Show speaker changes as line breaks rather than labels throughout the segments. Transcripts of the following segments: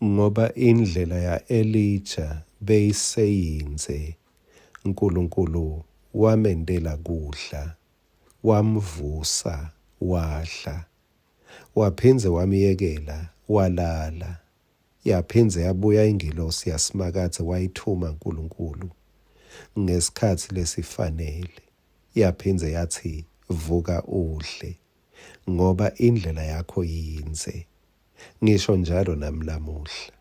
ngoba indlela ya-Elijah beyiseyinze. uNkulunkulu wamendela kudla, wamvusa, wadla. Waphinze wamyekela, walala. Yaphinze yabuya ingilosi yasimakathe wayithuma uNkulunkulu ngesikhathi lesifanele. Yaphinze yathi, vuka udle, ngoba indlela yakho yinze. Ngisho njalo nami lamuhla.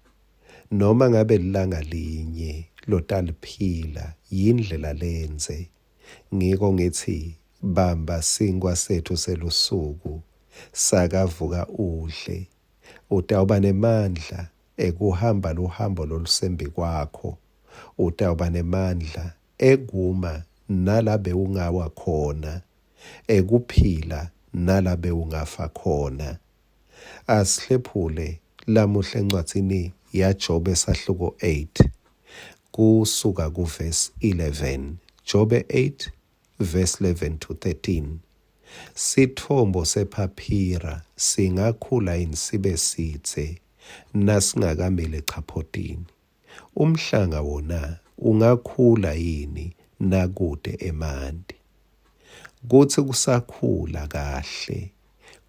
Noma ngabe lilanga linye lotaliphila yindlela lenze. Ngiko ngithi bamba sinkwa sethu selusuku, sakavuka udle. Utawuba nemandla ekuhamba luhambo lolusembi kwakho. Utawuba nemandla ekuma nalabe ungawa khona, ekuphila nalabe ungafa khona. Asihlephule lamuhla encwadzini yaJobe sahluko 8 kusuka kuverse 11. Jobe 8 verse 11 to 13. Sithombo sephaphira singakhula yini sibe sithe nasingakamile echaphodini? Umhlanga wona ungakhula yini nakude emanti? Kuthi kusakhula kahle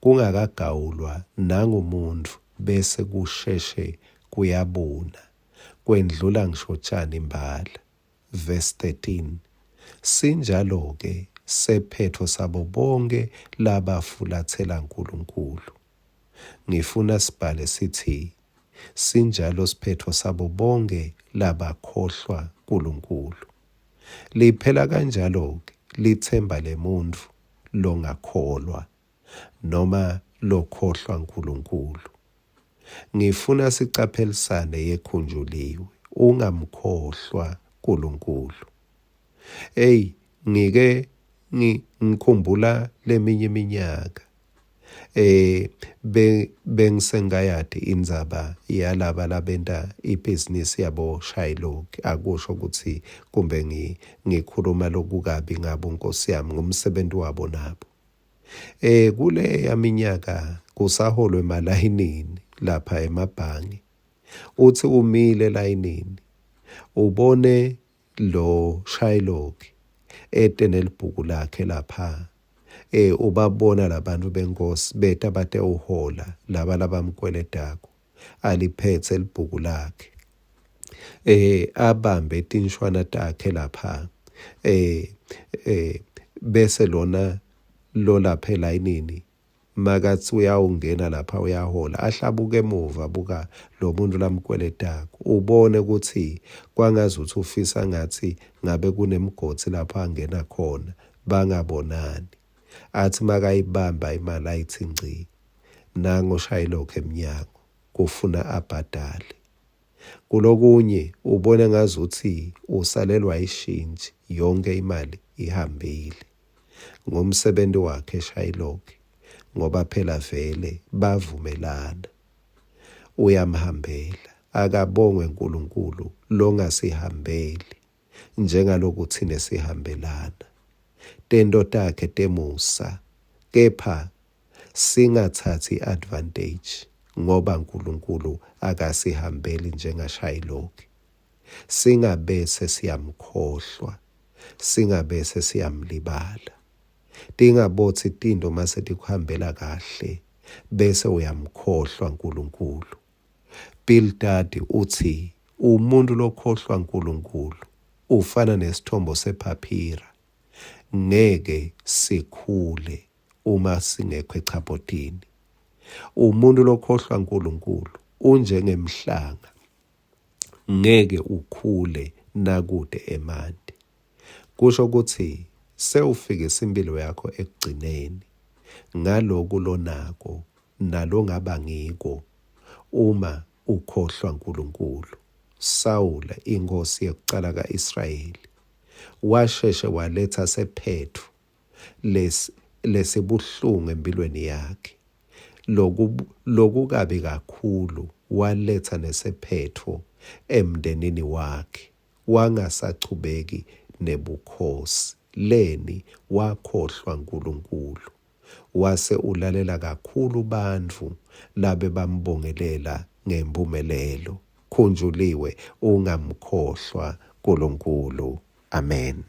kungakagawulwa nangumuntu bese kusheshe kuyabuna kwendlula ngishotshani imbala. Verse 13. Sinjalo-ke sephetho sabo bonke labafulathela uNkulunkulu. Ngifuna sibhale sithi sinjalo siphetho sabo bonke labakhohlwa uNkulunkulu. Liphela kanjalo-ke lithemba lemuntu longakholwa noma lokhohlwa uNkulunkulu. Ngifuna sicaphelisane yekhunjuliwe, ungamkhohlwa uNkulunkulu. Ngike ngikhumbula leminye iminyaka bengisengayadi indzaba yalaba labenta ibhizinisi yabo Shylock. Akusho ukuthi kumbe ngikhuluma lokukabi ngabo Nkosi yami, ngumsebenzi wabo nabo. Kule yaminyaka kusaholwe malayinini lapha emabhangi. Uthi umile elayinini ubone lo Shylock nelibhuku lakhe lapha. Ubabona labantu benkosi beta bate uhola laba labamkweledako, aliphethe libhuku lakhe. Abambe tinshwana takhe lapha. Bese lona lo lapha elayinini makathi uyawungena lapha uyahola, ahlabuke emuva buka lo muntu lamkweledako, ubone ukuthi kwangazuthi ufisa ngathi ngabe kunemigodi lapha angena khona bangabonani. Athi makayibamba imali ayithi ngci, nango Shylock emnyango kufuna abhadale. Kulokunye ubone ngazuthi usalelwa ishintshi, yonke imali ihambile. Ngomsebenzi wakhe Shylock, ngoba phela vele bavumelana. Uyamhambela, akabongwe uNkulunkulu longasihambeli njengaloku thina sihambelana. Tento takhe temusa, kepha singathathi advantage ngoba uNkulunkulu akasihambeli njengaShylock. Singabese siyamkhohlwa, singabese siyamlibala. Tingabothi tinto mase tikuhambela kahle bese uyamkhohlwa uNkulunkulu. Bildad uthi umuntu lokhohlwa uNkulunkulu ufana nesithombo sephaphira. Ngeke sikhule uma singekho echaphodini. Umuntu lokhohlwa uNkulunkulu unjengemhlanga, ngeke ukhule nakude emanti. Kusho ukuthi sewufike impilo yakho ekugcineni ngaloku lonako nalongaba ngiko uma ukhohlwa uNkulunkulu. Sawula inkosi yokuqala kaIsrayeli washeshe waletha sephetho lesibuhlungu empilweni yakhe. Lokukabi kakhulu waletha nesephetho emndenini wakhe, wangasachubeki nebukhosi. Leni wakhohlwa uNkulunkulu, wase ulalela kakhulu bantu labe bambongelela ngempumelelo. Khunjuliwe ungamkhohlwa uNkulunkulu. Amen.